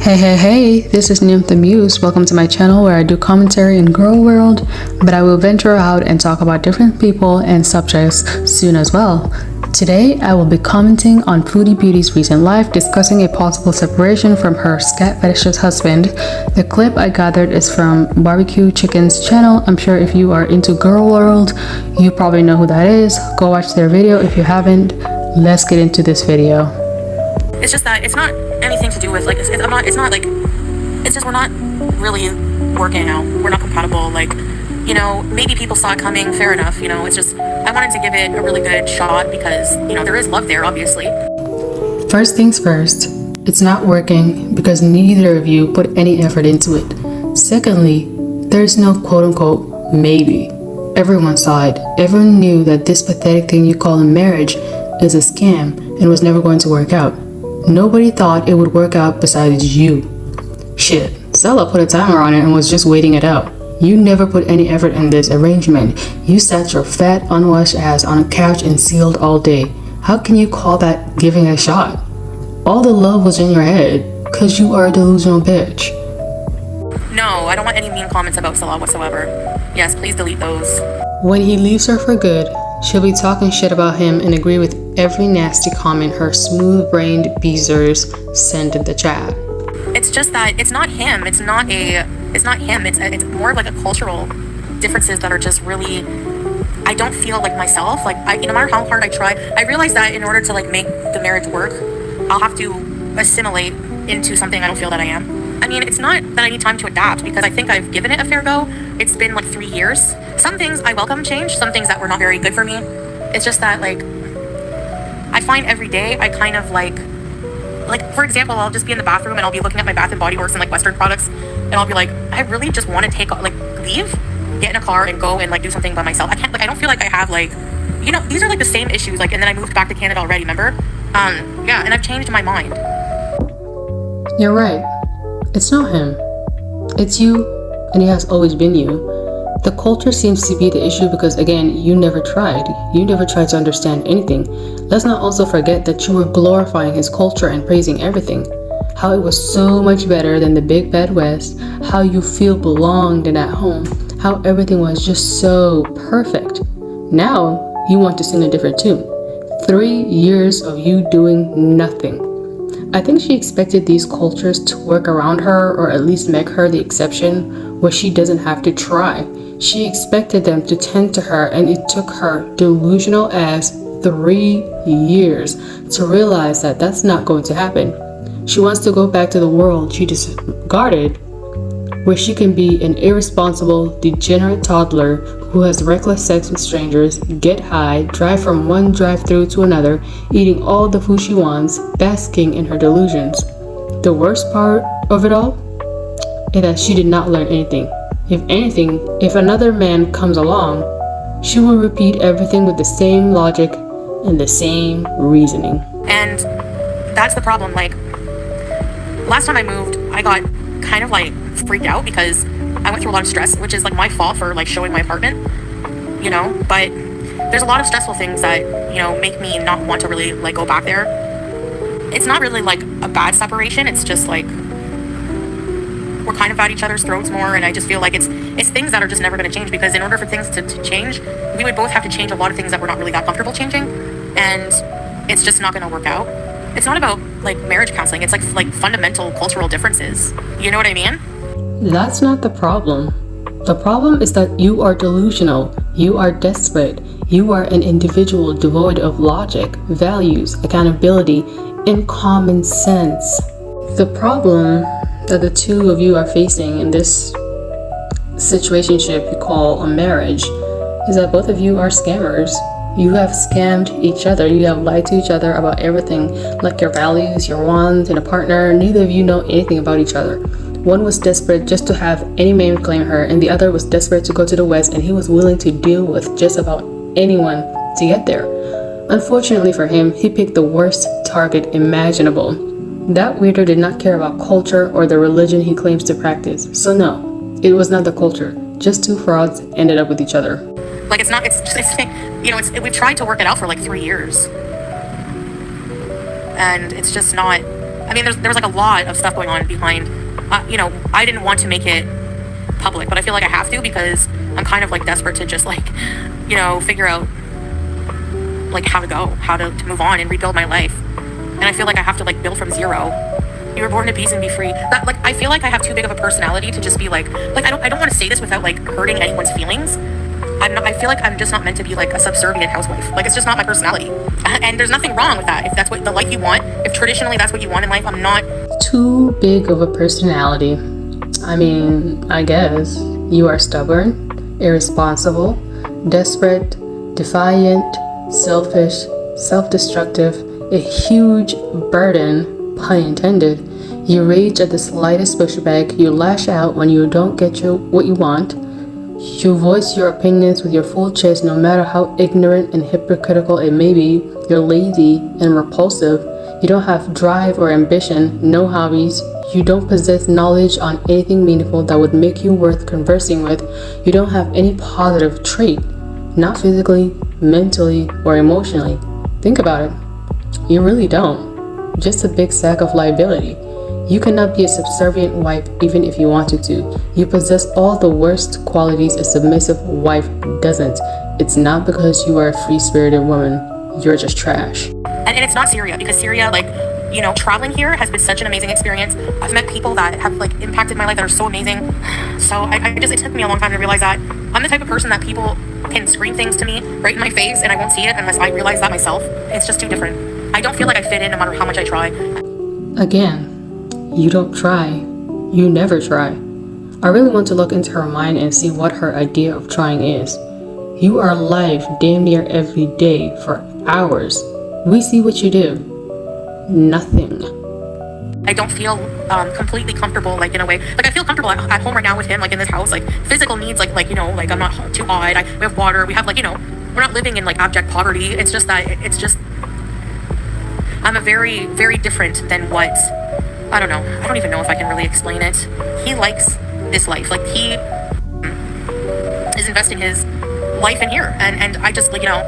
Hey, this is Nymph the Muse. Welcome to my channel where I do commentary in girl world, but I will venture out and talk about different people and subjects soon as well. Today, I will be commenting on Foodie Beauty's recent life, discussing a possible separation from her scat fetishist husband. The clip I gathered is from Barbecue Chicken's channel. I'm sure if you are into girl world, you probably know who that is. Go watch their video if you haven't. Let's get into this video. It's just that it's not anything to do with like it's not like it's just we're not really working out. We're not compatible. Like, you know, maybe people saw it coming. Fair enough. You know, it's just I wanted to give it a really good shot because, you know, there is love there, obviously. First things first, it's not working because neither of you put any effort into it. Secondly, there's no quote-unquote maybe. Everyone saw it. Everyone knew that this pathetic thing you call a marriage is a scam and was never going to work out. Nobody thought it would work out besides you. Shit, Stella put a timer on it and was just waiting it out. You never put any effort in this arrangement. You sat your fat, unwashed ass on a couch and sealed all day. How can you call that giving a shot? All the love was in your head, cause you are a delusional bitch. No, I don't want any mean comments about Stella whatsoever. Yes, please delete those. When he leaves her for good, she'll be talking shit about him and agree with every nasty comment her smooth-brained beezers send in the chat. It's just that it's not him. It's not him. It's more of like a cultural differences that are just really. I don't feel like myself. Like no matter how hard I try, I realize that in order to like make the marriage work, I'll have to assimilate into something I don't feel that I am. I mean, it's not that I need time to adapt because I think I've given it a fair go. It's been like 3 years. Some things I welcome change, some things that were not very good for me. It's just that like, I find every day I kind of like for example, I'll just be in the bathroom and I'll be looking at my Bath and Body Works and like Western products and I'll be like, I really just want to leave, get in a car and go and like do something by myself. I can't, like, I don't feel like I have like, you know, these are like the same issues, like, and then I moved back to Canada already, remember? Yeah, and I've changed my mind. You're right. It's not him. It's you, and it has always been you. The culture seems to be the issue because, again, you never tried. You never tried to understand anything. Let's not also forget that you were glorifying his culture and praising everything. How it was so much better than the big bad West. How you feel belonged and at home. How everything was just so perfect. Now, you want to sing a different tune. 3 years of you doing nothing. I think she expected these cultures to work around her or at least make her the exception where she doesn't have to try. She expected them to tend to her, and it took her delusional ass 3 years to realize that that's not going to happen. She wants to go back to the world she discarded, where she can be an irresponsible, degenerate toddler who has reckless sex with strangers, get high, drive from one drive-thru to another, eating all the food she wants, basking in her delusions. The worst part of it all is that she did not learn anything. If anything, if another man comes along, she will repeat everything with the same logic and the same reasoning. And that's the problem. Like, last time I moved, I got kind of like freaked out because I went through a lot of stress, which is like my fault for like showing my apartment, you know, but there's a lot of stressful things that, you know, make me not want to really like go back there. It's not really like a bad separation. It's just like, we're kind of at each other's throats more, and I just feel like it's things that are just never going to change because in order for things to change, we would both have to change a lot of things that we're not really that comfortable changing, and it's just not going to work out. It's not about like marriage counseling. It's like fundamental cultural differences. You know what I mean? That's not the problem. The problem is that you are delusional. You are desperate. You are an individual devoid of logic, values, accountability, and common sense. The problem that the two of you are facing in this situationship you call a marriage is that both of you are scammers. You have scammed each other. You have lied to each other about everything, like your values, your wants, and a partner. Neither of you know anything about each other. One was desperate just to have any man claim her, and the other was desperate to go to the West, and he was willing to deal with just about anyone to get there. Unfortunately for him, he picked the worst target imaginable. That weirdo did not care about culture or the religion he claims to practice. So no, it was not the culture. Just two frauds ended up with each other. Like it's you know, we've tried to work it out for like 3 years. And it's just not, I mean, there was like a lot of stuff going on behind, you know, I didn't want to make it public, but I feel like I have to because I'm kind of like desperate to just like, you know, figure out like how to move on and rebuild my life. And I feel like I have to like build from zero. You were born to be and be free. That, like, I feel like I have too big of a personality to just be like I don't want to say this without like hurting anyone's feelings. I feel like I'm just not meant to be like a subservient housewife. Like, it's just not my personality. And there's nothing wrong with that. If that's what the life you want, if traditionally that's what you want in life, I'm not Too big of a personality. I mean, I guess you are stubborn, irresponsible, desperate, defiant, selfish, self-destructive, a huge burden, pun intended. You rage at the slightest pushback, you lash out when you don't get what you want. You voice your opinions with your full chest no matter how ignorant and hypocritical it may be. You're lazy and repulsive. You don't have drive or ambition, no hobbies. You don't possess knowledge on anything meaningful that would make you worth conversing with. You don't have any positive trait, not physically, mentally, or emotionally. Think about it. You really don't. Just a big sack of liability. You cannot be a subservient wife even if you wanted to. You possess all the worst qualities a submissive wife doesn't. It's not because you are a free-spirited woman. You're just trash. And it's not Syria, because Syria, like, you know, traveling here has been such an amazing experience. I've met people that have like impacted my life that are so amazing. So it took me a long time to realize that I'm the type of person that people can scream things to me right in my face and I won't see it unless I realize that myself. It's just too different. I don't feel like I fit in no matter how much I try. Again, you don't try. You never try. I really want to look into her mind and see what her idea of trying is. You are live damn near every day for hours. We see what you do. Nothing. I don't feel completely comfortable, like, in a way. Like, I feel comfortable at home right now with him, like, in this house. Like, physical needs, like you know, like, I'm not too odd. We have water. We have, like, you know, we're not living in, like, abject poverty. It's just that, I'm a very, very different than what, I don't know. I don't even know if I can really explain it. He likes this life. Like, he is investing his life in here. And I just, like, you know,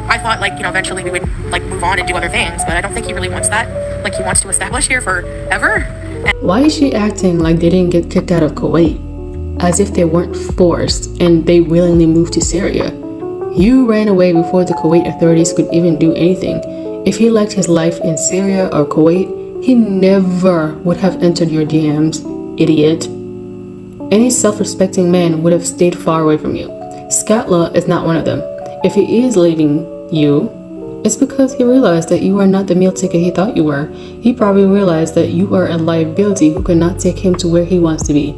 I thought, like, you know, eventually we would, like, move on and do other things, but I don't think he really wants that. Like, he wants to establish here forever. Why is she acting like they didn't get kicked out of Kuwait? As if they weren't forced and they willingly moved to Syria. You ran away before the Kuwait authorities could even do anything. If he liked his life in Syria or Kuwait, he never would have entered your DMs, idiot. Any self-respecting man would have stayed far away from you. Scatla is not one of them. If he is leaving you, it's because he realized that you are not the meal ticket he thought you were. He probably realized that you are a liability who cannot take him to where he wants to be.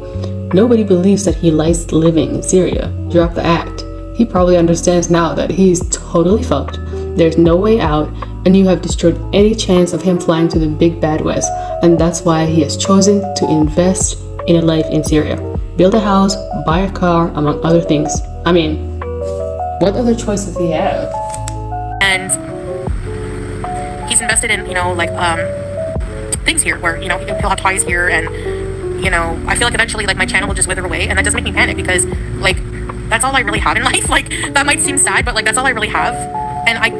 Nobody believes that he likes living in Syria. Drop the act. He probably understands now that he is totally fucked. There's no way out, and you have destroyed any chance of him flying to the big bad west. And that's why he has chosen to invest in a life in Syria. Build a house, buy a car, among other things. I mean, what other choice does he have? And he's invested in, you know, like, things here where, you know, he'll have ties here, and, you know, I feel like eventually, like, my channel will just wither away, and that does make me panic because, like, that's all I really have in life. Like, that might seem sad, but, like, that's all I really have. And I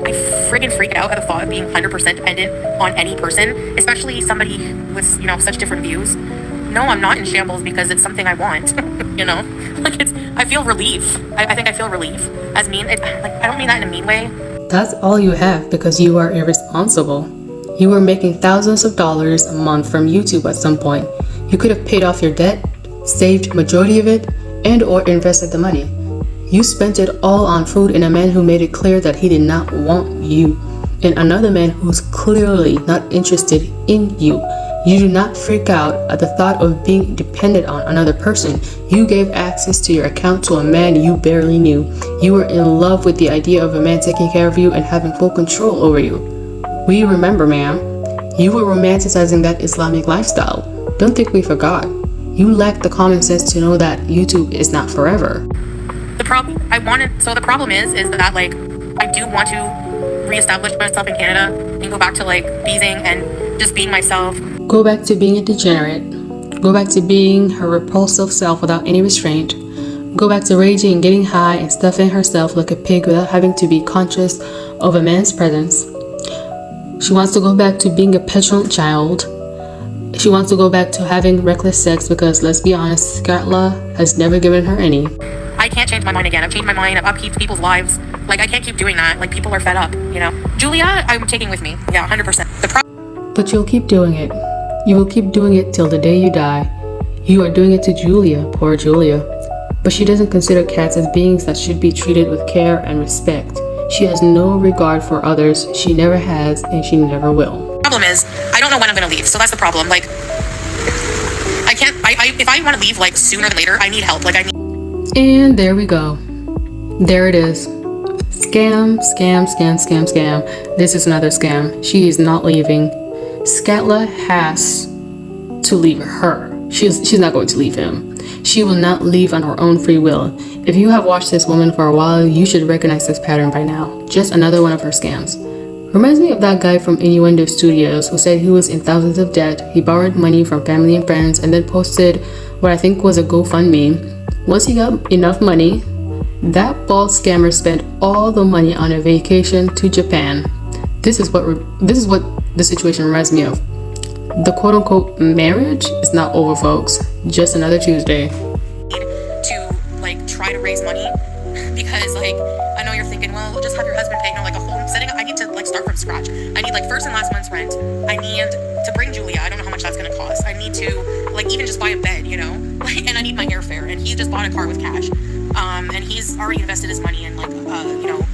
friggin' freak out at the thought of being 100% dependent on any person, especially somebody with, you know, such different views. No, I'm not in shambles because it's something I want, you know? Like, I feel relief. I think I feel relief. As mean, like, I don't mean that in a mean way. That's all you have because you are irresponsible. You were making thousands of dollars a month from YouTube at some point. You could have paid off your debt, saved majority of it, and or invested the money. You spent it all on food and a man who made it clear that he did not want you, and another man who's clearly not interested in you. You do not freak out at the thought of being dependent on another person. You gave access to your account to a man you barely knew. You were in love with the idea of a man taking care of you and having full control over you. We remember, ma'am. You were romanticizing that Islamic lifestyle. Don't think we forgot. You lack the common sense to know that YouTube is not forever. The problem is that, like, I do want to reestablish myself in Canada and go back to, like, beezing and just being myself. Go back to being a degenerate. Go back to being her repulsive self without any restraint. Go back to raging and getting high and stuffing herself like a pig without having to be conscious of a man's presence. She wants to go back to being a petulant child. She wants to go back to having reckless sex because, let's be honest, Skatla has never given her any. I can't change my mind again. I've changed my mind. I've upkeeped people's lives. Like, I can't keep doing that. Like, people are fed up, you know? Julia, I'm taking with me. Yeah, 100%. But you'll keep doing it. You will keep doing it till the day you die. You are doing it to Julia, poor Julia. But she doesn't consider cats as beings that should be treated with care and respect. She has no regard for others. She never has, and she never will. The problem is, I don't know when I'm gonna leave, so that's the problem. Like, I can't, if I wanna leave, like, sooner than later, I need help. Like, I need... And there we go. There it is. Scam, scam, scam, scam, scam. This is another scam. She is not leaving. Skatla has to leave her. She's not going to leave him. She will not leave on her own free will. If you have watched this woman for a while, you should recognize this pattern by now. Just another one of her scams. Reminds me of that guy from Innuendo Studios who said he was in thousands of debt. He borrowed money from family and friends and then posted what I think was a GoFundMe. Once he got enough money, that bald scammer spent all the money on a vacation to Japan. This is what the situation reminds me of. The quote-unquote marriage is not over, folks. Just another Tuesday. To, like, try to raise money because, like, I know you're thinking, well, just have your husband pay. No, like, a whole setting up. I need to, like, start from scratch. I need, like, first and last month's rent. I need to bring Julia. I don't know how much that's gonna cost. I need to, like, even just buy a bed, you know? Like, and I need my airfare. And he just bought a car with cash. And he's already invested his money in, like, you know.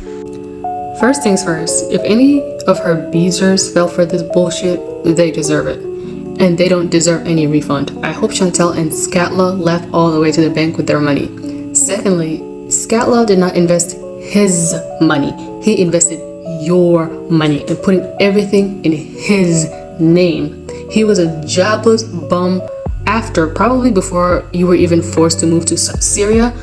First things first, if any of her beezers fell for this bullshit, they deserve it. And they don't deserve any refund. I hope Chantel and Skatla left all the way to the bank with their money. Secondly, Skatla did not invest his money. He invested your money and putting everything in his name. He was a jobless bum after, probably before you were even forced to move to Syria.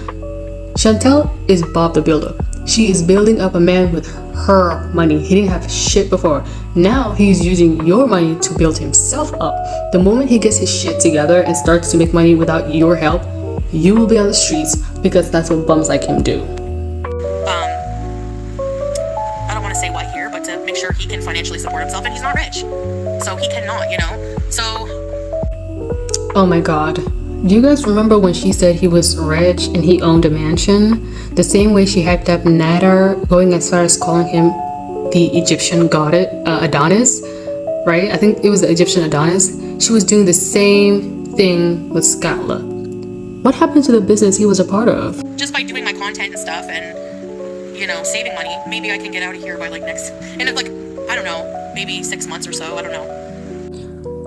Chantel is Bob the Builder. She is building up a man with her money. He didn't have shit before. Now he's using your money to build himself up. The moment he gets his shit together and starts to make money without your help, you will be on the streets because that's what bums like him do. I don't want to say what here, but to make sure he can financially support himself, and he's not rich. So he cannot, you know? So... Oh my god. Do you guys remember when she said he was rich and he owned a mansion? The same way she hyped up Nader, going as far as calling him the Egyptian god Adonis, right? I think it was the Egyptian Adonis. She was doing the same thing with Skatla. What happened to the business he was a part of? Just by doing my content and stuff and, you know, saving money, maybe I can get out of here by, like, next... And it's like, I don't know, maybe 6 months or so, I don't know.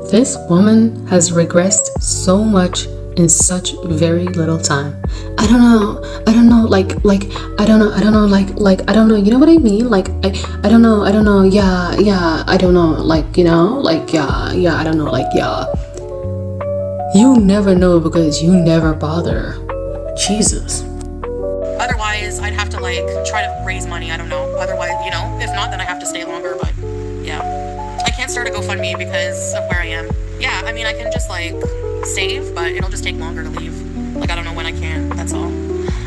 This woman has regressed so much in such very little time. I don't know, you know what I mean? Like, I don't know, yeah, I don't know, like, you know, like, yeah, I don't know, like, yeah. You never know because you never bother. Jesus. Otherwise, I'd have to, like, try to raise money, I don't know. Otherwise, you know, if not, then I have to stay longer, but, yeah. I can't start a GoFundMe because of where I am. Yeah, I mean, I can just, like, save, but it'll just take longer to leave. Like, I don't know when I can, that's all.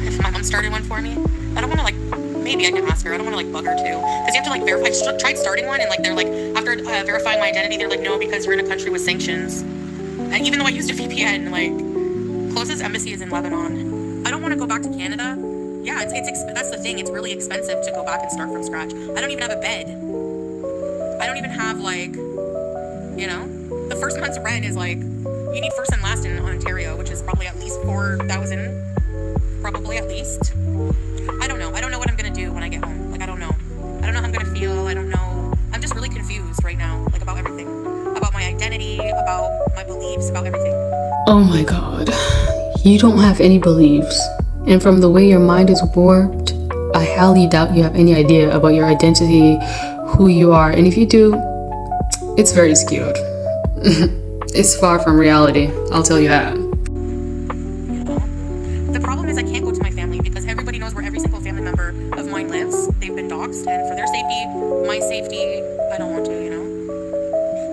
If my mom started one for me, I don't want to, like, maybe I can ask her. I don't want to, like, bug her too, because you have to, like, verify. I tried starting one, and, like, they're like, after verifying my identity, they're like, no, because you're in a country with sanctions. And even though I used a VPN, like, closest embassy is in Lebanon. I don't want to go back to Canada. Yeah, that's the thing, it's really expensive to go back and start from scratch. I don't even have a bed. I don't even have, like, you know, the first month's rent is, like, you need first and last in Ontario, which is probably at least 4,000, probably at least. I don't know what I'm gonna do when I get home. Like, I don't know how I'm gonna feel. I don't know. I'm just really confused right now, like, about everything, about my identity, about my beliefs, about everything. Oh my god, you don't have any beliefs, and from the way your mind is warped, I highly doubt you have any idea about your identity, who you are, and if you do, it's very skewed. It's far from reality, I'll tell you that. You know, the problem is I can't go to my family because everybody knows where every single family member of mine lives. They've been doxxed, and for their safety, my safety, I don't want to, you know.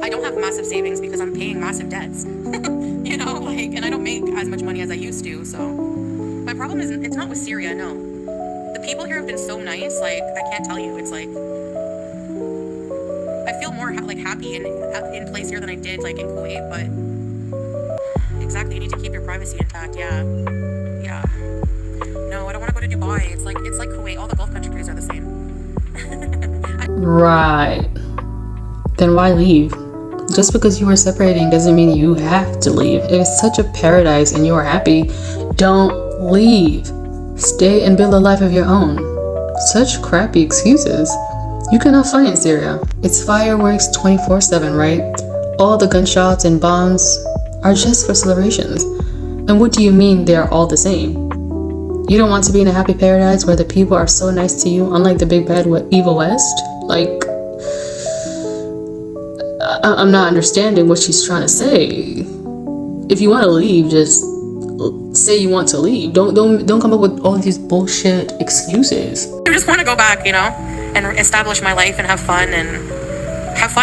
I don't have massive savings because I'm paying massive debts, you know, like, and I don't make as much money as I used to, so. My problem is, it's not with Syria, no. The people here have been so nice, like, I can't tell you, it's like, I feel more, like happy in place here than I did like in Kuwait. But exactly, you need to keep your privacy intact. Yeah. No, I don't want to go to Dubai. It's like Kuwait. All the Gulf countries are the same. Right. Then why leave? Just because you are separating doesn't mean you have to leave. If it's such a paradise and you are happy, don't leave. Stay and build a life of your own. Such crappy excuses. You cannot fight in Syria. It's fireworks 24/7, right? All the gunshots and bombs are just for celebrations. And what do you mean they are all the same? You don't want to be in a happy paradise where the people are so nice to you, unlike the big bad evil West? Like, I'm not understanding what she's trying to say. If you want to leave, just say you want to leave. Don't come up with all these bullshit excuses. I just want to go back, and establish my life and have fun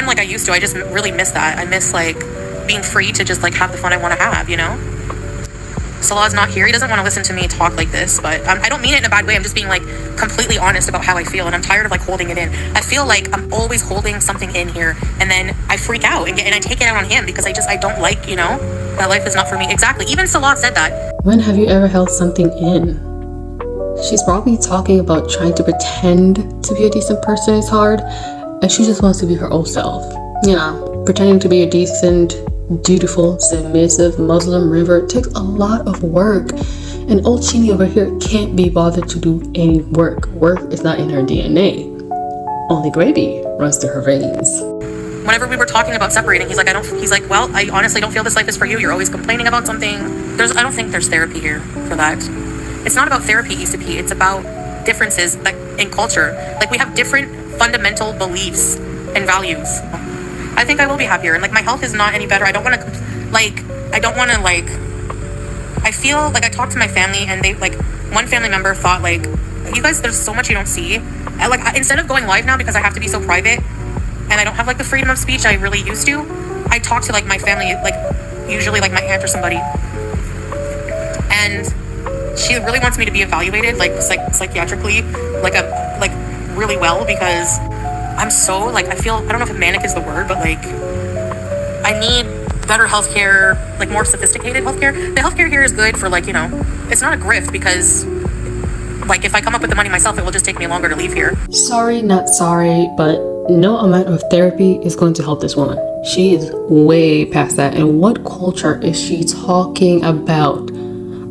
like I used to. I just really miss that. I miss like being free to just like have the fun I want to have, Salah's not here. He doesn't want to listen to me talk like this, but I don't mean it in a bad way. I'm just being like completely honest about how I feel, and I'm tired of like holding it in. I feel like I'm always holding something in here, and then I freak out and I take it out on him because I don't like, that life is not for me. Exactly. Even Salah said that. When have you ever held something in? She's probably talking about trying to pretend to be a decent person is hard, and she just wants to be her old self. Pretending to be a decent, dutiful, submissive Muslim revert takes a lot of work, and old Chini over here can't be bothered to do any work. Work is not in her DNA. Only gravy runs through her veins. Whenever we were talking about separating, he's like, well, I honestly don't feel this life is for you. You're always complaining about something. I don't think there's therapy here for that. It's not about therapy, ECP. It's about differences like in culture. Like we have different fundamental beliefs and values. I think I will be happier, and like my health is not any better. I don't want to I feel like I talked to my family, and they like one family member thought like, you guys, there's so much you don't see. Instead of going live now because I have to be so private and I don't have like the freedom of speech I really used to, I talk to like my family, like usually like my aunt or somebody, and she really wants me to be evaluated like psychiatrically like really well, because I'm so like, I don't know if manic is the word, but like I need better healthcare, like more sophisticated healthcare. The healthcare here is good for like, it's not a grift, because like if I come up with the money myself, it will just take me longer to leave here. Sorry, not sorry, but no amount of therapy is going to help this woman. She is way past that. And what culture is she talking about?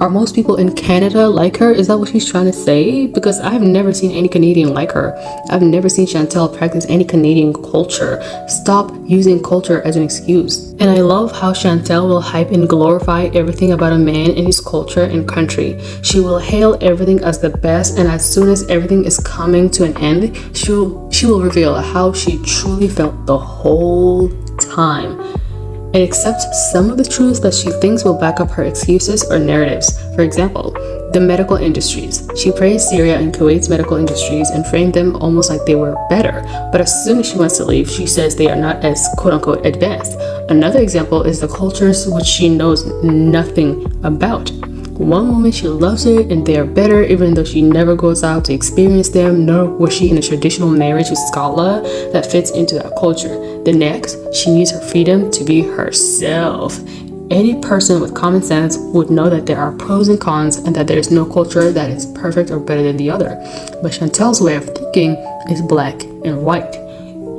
Are most people in Canada like her? Is that what she's trying to say? Because I've never seen any Canadian like her. I've never seen Chantel practice any Canadian culture. Stop using culture as an excuse. And I love how Chantel will hype and glorify everything about a man and his culture and country. She will hail everything as the best, and as soon as everything is coming to an end, she will reveal how she truly felt the whole time, and accept some of the truths that she thinks will back up her excuses or narratives. For example, the medical industries. She praised Syria and Kuwait's medical industries and framed them almost like they were better. But as soon as she wants to leave, she says they are not as quote-unquote advanced. Another example is the cultures which she knows nothing about. One moment she loves it and they are better, even though she never goes out to experience them, nor was she in a traditional marriage with Scala that fits into that culture. The next, she needs her freedom to be herself. Any person with common sense would know that there are pros and cons, and that there is no culture that is perfect or better than the other. But Chantel's way of thinking is black and white.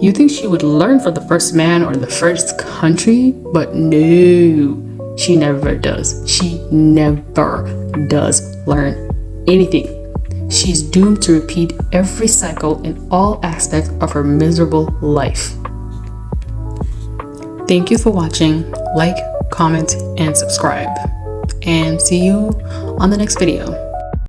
You think she would learn from the first man or the first country, but no. She never does. She never does learn anything. She's doomed to repeat every cycle in all aspects of her miserable life. Thank you for watching. Like, comment, and subscribe. And see you on the next video.